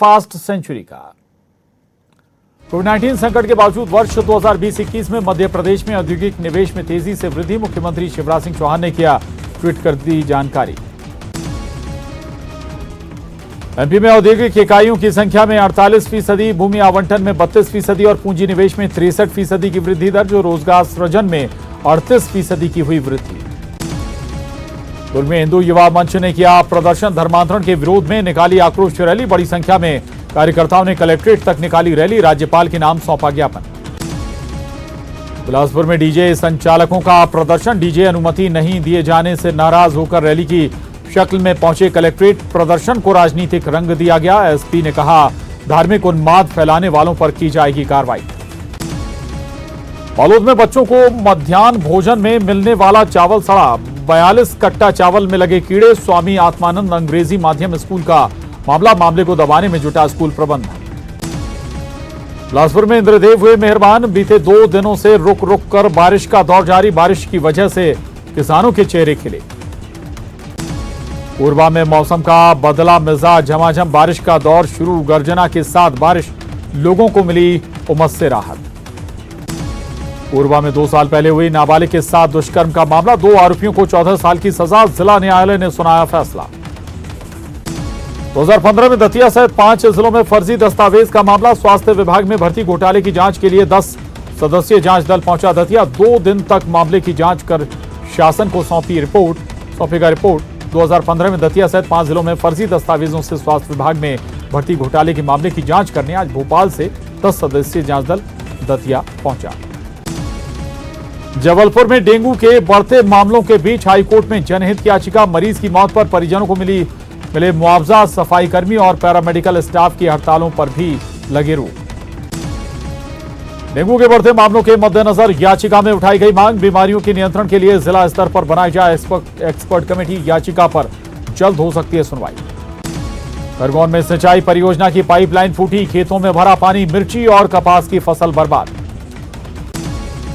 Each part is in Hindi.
सुपरफास्ट सेंचुरी का। कोविड-19 संकट के बावजूद वर्ष 2020-21 में मध्य प्रदेश में औद्योगिक निवेश में तेजी से वृद्धि, मुख्यमंत्री शिवराज सिंह चौहान ने किया ट्वीट कर दी जानकारी। एमपी में औद्योगिक इकाइयों की संख्या में 48%, भूमि आवंटन में 32% और पूंजी निवेश में 63% की वृद्धि दर्ज, रोजगार सृजन में 38% की हुई वृद्धि। दुर्ग में हिंदू युवा मंच ने किया प्रदर्शन, धर्मांतरण के विरोध में निकाली आक्रोश रैली, बड़ी संख्या में कार्यकर्ताओं ने कलेक्ट्रेट तक निकाली रैली, राज्यपाल के नाम सौंपा ज्ञापन। बिलासपुर में डीजे संचालकों का प्रदर्शन, डीजे अनुमति नहीं दिए जाने से नाराज होकर रैली की शक्ल में पहुंचे कलेक्ट्रेट, प्रदर्शन को राजनीतिक रंग दिया गया। एसपी ने कहा धार्मिक उन्माद फैलाने वालों पर की जाएगी कार्रवाई। बालोद में बच्चों को मध्याह्न भोजन में मिलने वाला चावल सड़ा, 42 कट्टा चावल में लगे कीड़े, स्वामी आत्मानंद अंग्रेजी माध्यम स्कूल का मामले को दबाने में जुटा स्कूल प्रबंधन। बिलासपुर में इंद्रदेव हुए मेहरबान, बीते 2 दिनों से रुक रुक कर बारिश का दौर जारी, बारिश की वजह से किसानों के चेहरे खिले। कोरबा में मौसम का बदला मिजाज, झमाझम बारिश का दौर शुरू, गर्जना के साथ बारिश, लोगों को मिली उमस से राहत। कोरबा में 2 साल पहले हुई नाबालिग के साथ दुष्कर्म का मामला, 2 आरोपियों को 14 साल की सजा, जिला न्यायालय ने सुनाया फैसला। 2015 में दतिया सहित 5 जिलों में फर्जी दस्तावेज का मामला, स्वास्थ्य विभाग में भर्ती घोटाले की जांच के लिए 10 सदस्यीय जांच दल पहुंचा दतिया, 2 दिन तक मामले की जांच कर शासन को सौंपेगा रिपोर्ट। 2015 में दतिया सहित 5 जिलों में फर्जी दस्तावेजों से स्वास्थ्य विभाग में भर्ती घोटाले के मामले की जांच करने आज भोपाल से 10 सदस्यीय जांच दल दतिया पहुंचा। जबलपुर में डेंगू के बढ़ते मामलों के बीच हाईकोर्ट में जनहित की याचिका, मरीज की मौत पर परिजनों को मिले मुआवजा, सफाई कर्मी और पैरामेडिकल स्टाफ की हड़तालों पर भी लगे रोक। डेंगू के बढ़ते मामलों के मद्देनजर याचिका में उठाई गई मांग, बीमारियों के नियंत्रण के लिए जिला स्तर पर बनाई जाए एक्सपर्ट कमेटी, याचिका पर जल्द हो सकती है सुनवाई। खरगोन में सिंचाई परियोजना की पाइपलाइन फूटी, खेतों में भरा पानी, मिर्ची और कपास की फसल बर्बाद।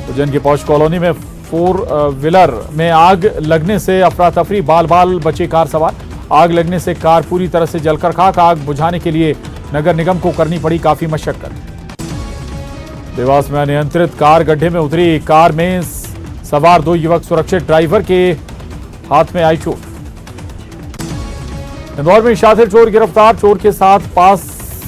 उज्जैन की पौष कॉलोनी में 4 व्हीलर में आग लगने से अफरा तफरी, बाल बचे कार सवार, आग लगने से कार पूरी तरह से जलकर खाक, आग बुझाने के लिए नगर निगम को करनी पड़ी काफी मशक्कत। देवास में अनियंत्रित कार गड्ढे में उतरी, कार में सवार 2 युवक सुरक्षित, ड्राइवर के हाथ में आई चोट। इंदौर में शातिर चोर गिरफ्तार, चोर के साथ पास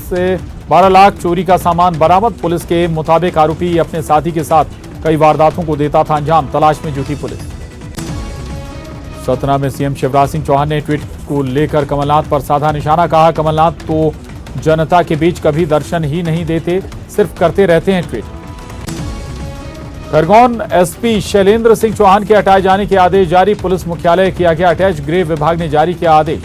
से 12 लाख चोरी का सामान बरामद, पुलिस के मुताबिक आरोपी अपने साथी के साथ कई वारदातों को देता था अंजाम, तलाश में जुटी पुलिस। सतना में सीएम शिवराज सिंह चौहान ने ट्वीट को लेकर कमलनाथ पर साधा निशाना, कहा कमलनाथ तो जनता के बीच कभी दर्शन ही नहीं देते, सिर्फ करते रहते हैं ट्वीट। खरगोन एसपी शैलेंद्र सिंह चौहान के हटाए जाने के आदेश जारी, पुलिस मुख्यालय किया गया अटैच, गृह विभाग ने जारी किया आदेश।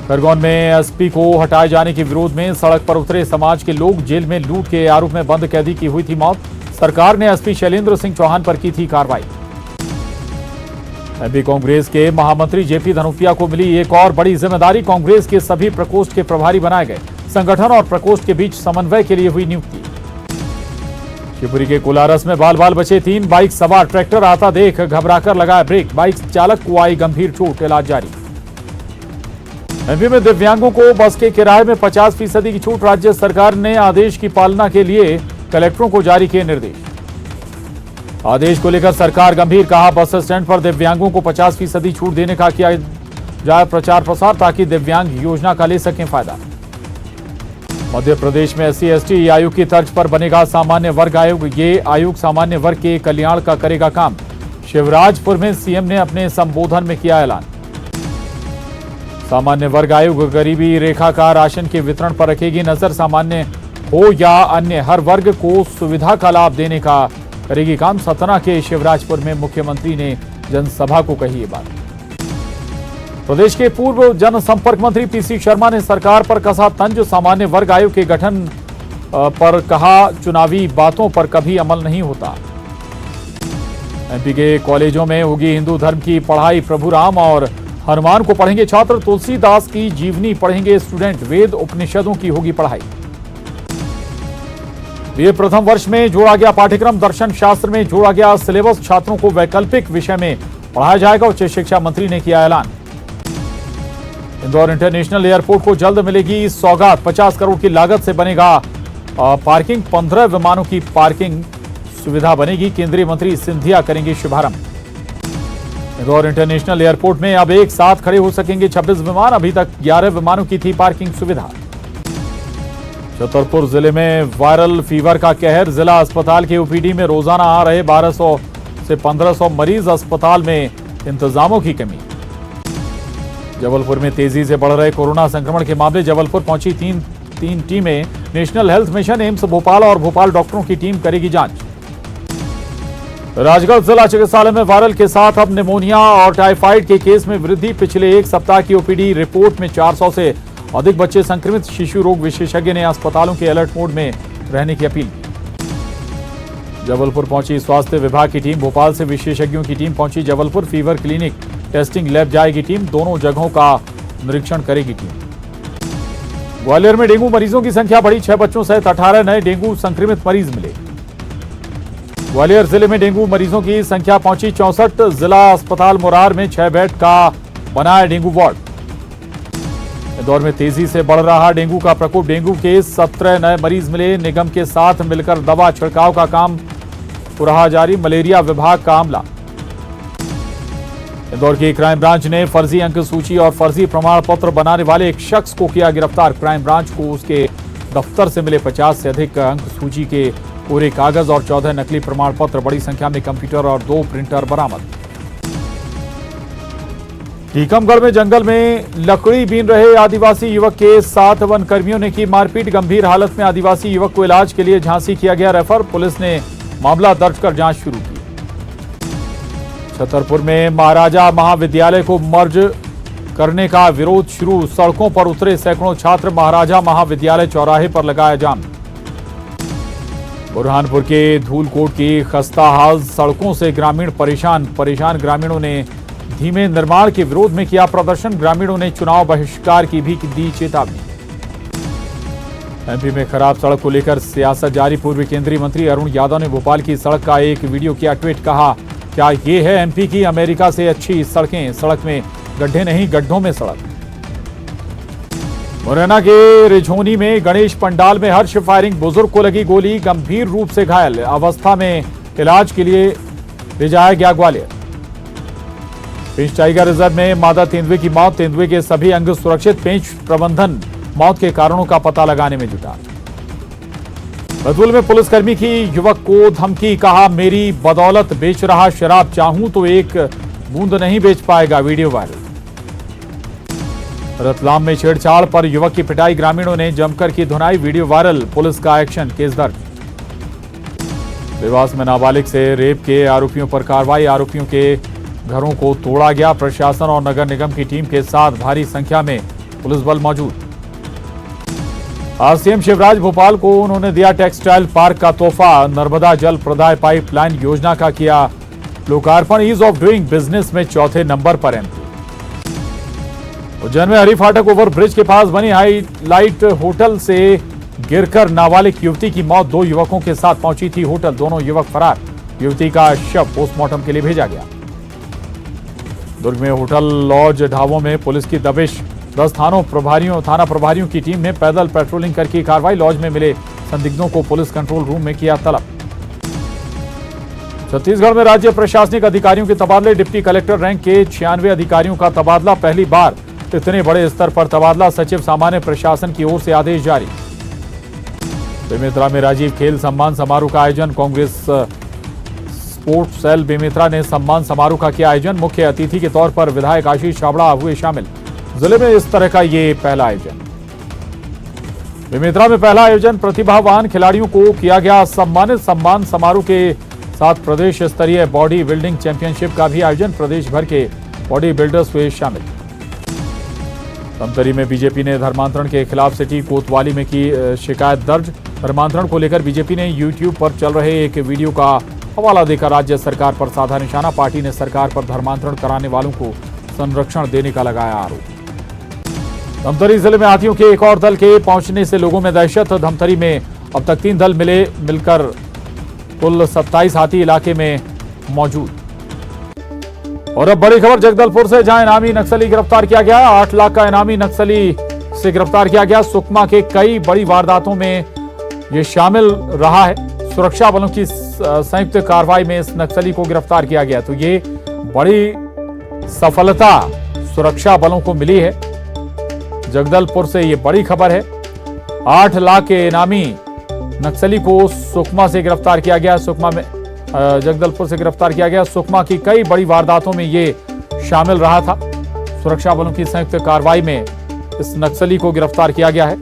खरगोन में एसपी को हटाए जाने के विरोध में सड़क पर उतरे समाज के लोग, जेल में लूट के आरोप में बंद कैदी की हुई थी मौत, सरकार ने एसपी शैलेंद्र सिंह चौहान पर की थी कार्रवाई। एमपी कांग्रेस के महामंत्री जेपी धनोपिया को मिली एक और बड़ी जिम्मेदारी, कांग्रेस के सभी प्रकोष्ठ के प्रभारी बनाए गए, संगठन और प्रकोष्ठ के बीच समन्वय के लिए हुई नियुक्ति। शिवपुरी के कोलारस में बाल बचे 3 बाइक सवार, ट्रैक्टर आता देख घबराकर लगाया ब्रेक, बाइक चालक को आई गंभीर चोट, इलाज जारी। एमपी में दिव्यांगों को बस के किराए में 50% की छूट, राज्य सरकार ने आदेश की पालना के लिए कलेक्टरों को जारी किए निर्देश। आदेश को लेकर सरकार गंभीर, कहा बस स्टैंड पर दिव्यांगों को 50% छूट देने का किया जाए प्रचार प्रसार, ताकि दिव्यांग योजना का ले सकें फायदा। मध्य प्रदेश में SC/ST आयोग की तर्ज पर बनेगा सामान्य वर्ग आयोग, ये आयोग सामान्य वर्ग के कल्याण का करेगा काम, शिवराजपुर में सीएम ने अपने संबोधन में किया ऐलान। सामान्य वर्ग आयोग गरीबी रेखा का राशन के वितरण पर रखेगी नजर, सामान्य हो या अन्य हर वर्ग को सुविधा का लाभ देने का करेगी काम। सतना के शिवराजपुर में मुख्यमंत्री ने जनसभा को कही ये बात। प्रदेश के पूर्व जनसंपर्क मंत्री पीसी शर्मा ने सरकार पर कसा तंज, सामान्य वर्ग आयोग के गठन पर कहा चुनावी बातों पर कभी अमल नहीं होता। एमपी के कॉलेजों में होगी हिंदू धर्म की पढ़ाई, प्रभु राम और हनुमान को पढ़ेंगे छात्र, तुलसीदास की जीवनी पढ़ेंगे स्टूडेंट, वेद उपनिषदों की होगी पढ़ाई। बीए प्रथम वर्ष में जोड़ा गया पाठ्यक्रम, दर्शन शास्त्र में जोड़ा गया सिलेबस, छात्रों को वैकल्पिक विषय में पढ़ाया जाएगा, उच्च शिक्षा मंत्री ने किया ऐलान। इंदौर इंटरनेशनल एयरपोर्ट को जल्द मिलेगी सौगात। 50 करोड़ की लागत से बनेगा पार्किंग। 15 विमानों की पार्किंग सुविधा बनेगी। केंद्रीय मंत्री सिंधिया करेंगे शुभारंभ। इंदौर इंटरनेशनल एयरपोर्ट में अब एक साथ खड़े हो सकेंगे 26 विमान। अभी तक 11 विमानों की थी पार्किंग सुविधा। छतरपुर जिले में वायरल फीवर का कहर। जिला अस्पताल के ओपीडी में रोजाना आ रहे 1200 से 1500 मरीज। अस्पताल में इंतजामों की कमी। जबलपुर में तेजी से बढ़ रहे कोरोना संक्रमण के मामले। जबलपुर पहुंची तीन टीमें। National health mission, AIIMS Bhopal और भोपाल डॉक्टरों की टीम करेगी जांच। राजगढ़ जिला चिकित्सालय में वायरल के साथ अब निमोनिया और टाइफाइड के केस में वृद्धि। पिछले एक सप्ताह की ओपीडी रिपोर्ट में 400 से अधिक बच्चे संक्रमित। शिशु रोग विशेषज्ञ ने अस्पतालों के अलर्ट मोड में रहने की अपील की। जबलपुर पहुंची स्वास्थ्य विभाग की टीम। भोपाल से विशेषज्ञों की टीम पहुंची Jabalpur. Fever clinic, testing lab जाएगी टीम। दोनों जगहों का निरीक्षण करेगी टीम। ग्वालियर में डेंगू मरीजों की संख्या बढ़ी। 6 बच्चों सहित 18 नए डेंगू संक्रमित मरीज मिले। ग्वालियर जिले में डेंगू मरीजों की संख्या पहुंची 64। जिला अस्पताल मुरार में 6 बेड का बनाया डेंगू वार्ड। इंदौर में तेजी से बढ़ रहा डेंगू का प्रकोप। डेंगू के 17 नए मरीज मिले। निगम के साथ मिलकर दवा छिड़काव का काम रहा जारी। मलेरिया विभाग का अमला। इंदौर की क्राइम ब्रांच ने फर्जी अंक सूची और फर्जी प्रमाण पत्र बनाने वाले एक शख्स को किया गिरफ्तार। क्राइम ब्रांच को उसके दफ्तर से मिले 50 से अधिक अंक सूची के पूरे कागज और 14 नकली प्रमाण पत्र। बड़ी संख्या में कंप्यूटर और 2 प्रिंटर बरामद। टीकमगढ़ में जंगल में लकड़ी बीन रहे आदिवासी युवक के साथ वन कर्मियों ने की मारपीट। गंभीर हालत में आदिवासी युवक को इलाज के लिए झांसी किया गया रेफर। पुलिस ने मामला दर्ज कर जांच शुरू की। छतरपुर में महाराजा महाविद्यालय को मर्ज करने का विरोध शुरू। सड़कों पर उतरे सैकड़ों छात्र। महाराजा महाविद्यालय चौराहे पर लगाया जाम। बुरहानपुर के धूलकोट की खस्ताहाल सड़कों से ग्रामीण परेशान ग्रामीणों ने धीमे निर्माण के विरोध में किया प्रदर्शन। ग्रामीणों ने चुनाव बहिष्कार की भी दी चेतावनी। एमपी में खराब सड़क को लेकर सियासत जारी। पूर्व केंद्रीय मंत्री अरुण यादव ने भोपाल की सड़क का एक वीडियो किया ट्वीट। कहा, क्या ये है एमपी की अमेरिका से अच्छी सड़कें? सड़क में गड्ढे नहीं, गड्ढों में सड़क। मुरैना के रिझोनी में गणेश पंडाल में हर्ष फायरिंग। बुजुर्ग को लगी गोली, गंभीर रूप से घायल अवस्था में इलाज के लिए ले जाया गया ग्वालियर। पेंच टाइगर रिजर्व में मादा तेंदुए की मौत। तेंदुए के सभी अंग सुरक्षित। पेंच प्रबंधन मौत के कारणों का पता लगाने में जुटा। बैतूल में पुलिसकर्मी की युवक को धमकी। कहा, मेरी बदौलत बेच रहा शराब, चाहूं तो एक बूंद नहीं बेच पाएगा। Video viral. रतलाम में छेड़छाड़ पर युवक की पिटाई। ग्रामीणों ने जमकर की धुनाई। Video viral. पुलिस का एक्शन, केस दर्ज। देवास में नाबालिग से रेप के आरोपियों पर कार्रवाई। आरोपियों के घरों को तोड़ा गया। प्रशासन और नगर निगम की टीम के साथ भारी संख्या में पुलिस बल मौजूद। आज सीएम शिवराज भोपाल को उन्होंने दिया टेक्सटाइल पार्क का तोहफा। नर्मदा जल प्रदाय पाइपलाइन योजना का किया लोकार्पण। ईज ऑफ डूइंग बिजनेस में 4थे नंबर पर एमपी। उज्जैन में हरिफाटक ओवर ब्रिज के पास बनी हाईलाइट होटल से गिरकर नाबालिग युवती की मौत। 2 युवकों के साथ पहुंची थी होटल। दोनों युवक फरार। युवती का शव पोस्टमार्टम के लिए भेजा गया। दुर्ग में होटल, लॉज, ढाबों में पुलिस की दबिश। 10 थाना प्रभारियों की टीम ने पैदल पेट्रोलिंग करके कार्रवाई। लॉज में मिले संदिग्धों को पुलिस कंट्रोल रूम में किया तलब। छत्तीसगढ़ में राज्य प्रशासनिक अधिकारियों के तबादले। डिप्टी कलेक्टर रैंक के 96 अधिकारियों का तबादला। पहली बार इतने बड़े स्तर पर तबादला। सचिव सामान्य प्रशासन की ओर से आदेश जारी। बेमेतरा में राजीव खेल सम्मान समारोह का आयोजन। कांग्रेस स्पोर्ट्स सेल बेमेतरा ने सम्मान समारोह का किया आयोजन। मुख्य अतिथि के तौर पर विधायक आशीष छाबड़ा हुए शामिल। जिले में इस तरह का ये पहला आयोजन। बेमेतरा में पहला आयोजन। प्रतिभावान खिलाड़ियों को किया गया सम्मानित। सम्मान समारोह के साथ प्रदेश स्तरीय बॉडी बिल्डिंग चैंपियनशिप का भी आयोजन। प्रदेश भर के बॉडी बिल्डर्स हुए शामिल। धमतरी में बीजेपी ने धर्मांतरण के खिलाफ सिटी कोतवाली में की शिकायत दर्ज। धर्मांतरण को लेकर बीजेपी ने यूट्यूब पर चल रहे एक वीडियो का हवाला देकर राज्य सरकार पर साधा निशाना। पार्टी ने सरकार पर धर्मांतरण कराने वालों को संरक्षण देने का लगाया आरोप। धमतरी जिले में हाथियों के एक और दल के पहुंचने से लोगों में दहशत। धमतरी में अब तक 3 दल मिलकर कुल 27 हाथी इलाके में मौजूद। और अब बड़ी खबर जगदलपुर से, जहां इनामी नक्सली गिरफ्तार किया गया। 8 लाख का इनामी नक्सली से गिरफ्तार किया गया। सुकमा के कई बड़ी वारदातों में यह शामिल रहा है। सुरक्षा बलों की संयुक्त कार्रवाई में इस नक्सली को गिरफ्तार किया गया। तो ये बड़ी सफलता सुरक्षा बलों को मिली है। जगदलपुर से ये बड़ी खबर है। 8 लाख के इनामी नक्सली को सुकमा से गिरफ्तार किया गया। सुकमा में जगदलपुर से गिरफ्तार किया गया। सुकमा की कई बड़ी वारदातों में ये शामिल रहा था। सुरक्षा बलों की संयुक्त कार्रवाई में इस नक्सली को गिरफ्तार किया गया है।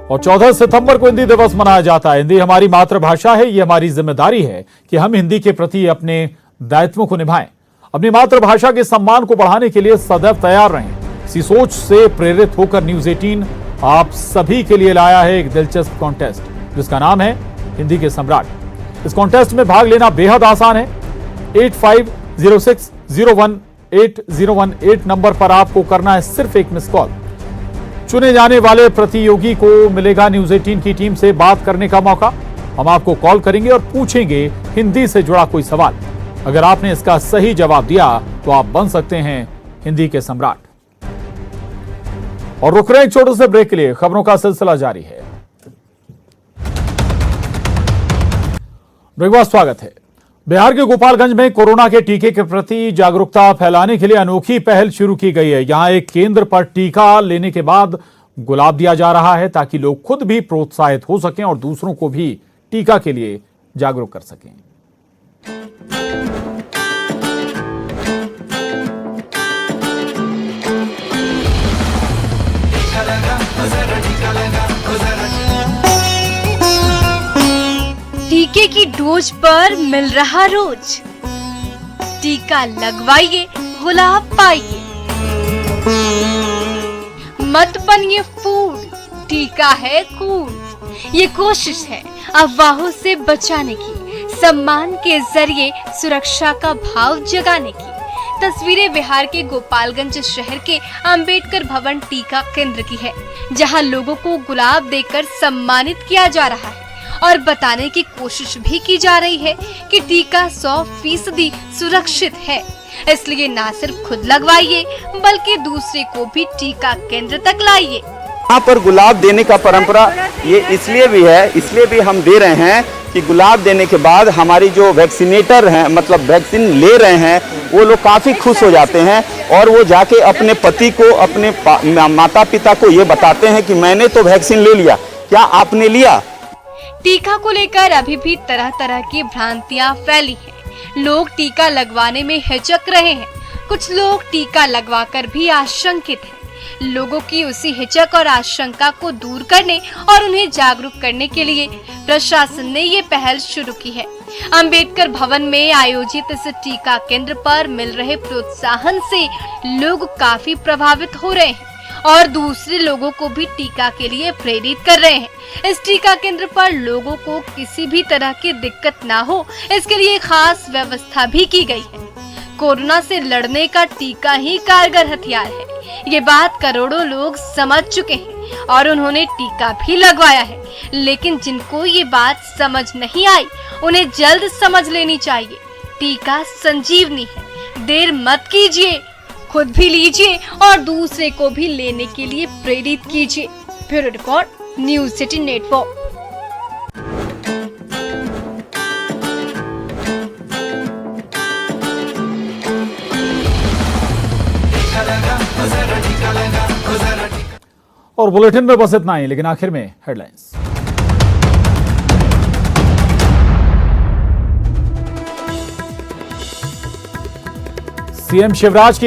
और 14 सितंबर को हिंदी दिवस मनाया जाता है। हिंदी हमारी मातृभाषा है। ये हमारी जिम्मेदारी है कि हम हिंदी के प्रति अपने दायित्वों को निभाएं। अपनी मातृभाषा के सम्मान को बढ़ाने के लिए सदैव तैयार रहें। इसी सोच से प्रेरित होकर न्यूज 18 आप सभी के लिए लाया है एक दिलचस्प कॉन्टेस्ट, जिसका नाम है हिंदी के सम्राट। इस कॉन्टेस्ट में भाग लेना बेहद आसान है। 8506018018 नंबर पर आपको करना है सिर्फ एक मिस कॉल। चुने जाने वाले प्रतियोगी को मिलेगा न्यूज 18 की टीम से बात करने का मौका। हम आपको कॉल करेंगे और पूछेंगे हिंदी से जुड़ा कोई सवाल। अगर आपने इसका सही जवाब दिया तो आप बन सकते हैं हिंदी के सम्राट। और रुक रहे एक छोटे से ब्रेक के लिए, खबरों का सिलसिला जारी है। ब्रेक बाद स्वागत है। बिहार के गोपालगंज में कोरोना के टीके के प्रति जागरूकता फैलाने के लिए अनोखी पहल शुरू की गई है। यहां एक केंद्र पर टीका लेने के बाद गुलाब दिया जा रहा है, ताकि लोग खुद भी प्रोत्साहित हो सकें और दूसरों को भी टीका के लिए जागरूक कर सकें। टीके की डोज पर मिल रहा रोज। टीका लगवाइए, गुलाब पाइए। मत बनिए फूल, टीका है कूल। ये कोशिश है अफवाहों से बचाने की, सम्मान के जरिए सुरक्षा का भाव जगाने की। तस्वीरें बिहार के गोपालगंज शहर के अंबेडकर भवन टीका केंद्र की है, जहां लोगों को गुलाब देकर सम्मानित किया जा रहा है और बताने की कोशिश भी की जा रही है कि टीका 100% सुरक्षित है। इसलिए ना सिर्फ खुद लगवाइए, बल्कि दूसरे को भी टीका केंद्र तक लाइए। यहाँ पर गुलाब देने का परंपरा ये इसलिए भी है, इसलिए भी हम दे रहे हैं कि गुलाब देने के बाद हमारी जो वैक्सीनेटर हैं, मतलब वैक्सीन ले रहे हैं, वो लोग काफ़ी खुश हो जाते हैं और वो जाके अपने पति को, अपने माता पिता को ये बताते हैं कि मैंने तो वैक्सीन ले लिया, क्या आपने लिया? टीका को लेकर अभी भी तरह तरह की भ्रांतियां फैली हैं। लोग टीका लगवाने में हिचक रहे हैं। कुछ लोग टीका लगवाकर भी आशंकित हैं। लोगों की उसी हिचक और आशंका को दूर करने और उन्हें जागरूक करने के लिए प्रशासन ने ये पहल शुरू की है। अंबेडकर भवन में आयोजित इस टीका केंद्र पर मिल रहे प्रोत्साहन से लोग काफी प्रभावित हो रहे हैं और दूसरे लोगों को भी टीका के लिए प्रेरित कर रहे हैं। इस टीका केंद्र पर लोगों को किसी भी तरह की दिक्कत ना हो, इसके लिए खास व्यवस्था भी की गई है। कोरोना से लड़ने का टीका ही कारगर हथियार है। ये बात करोड़ों लोग समझ चुके हैं और उन्होंने टीका भी लगवाया है। लेकिन जिनको ये बात समझ नहीं आई, उन्हें जल्द समझ लेनी चाहिए। टीका संजीवनी है। देर मत कीजिए, खुद भी लीजिए और दूसरे को भी लेने के लिए प्रेरित कीजिए। Bureau report, news 18 network. और बुलेटिन में बस इतना ही, लेकिन आखिर में हेडलाइंस। सीएम शिवराज की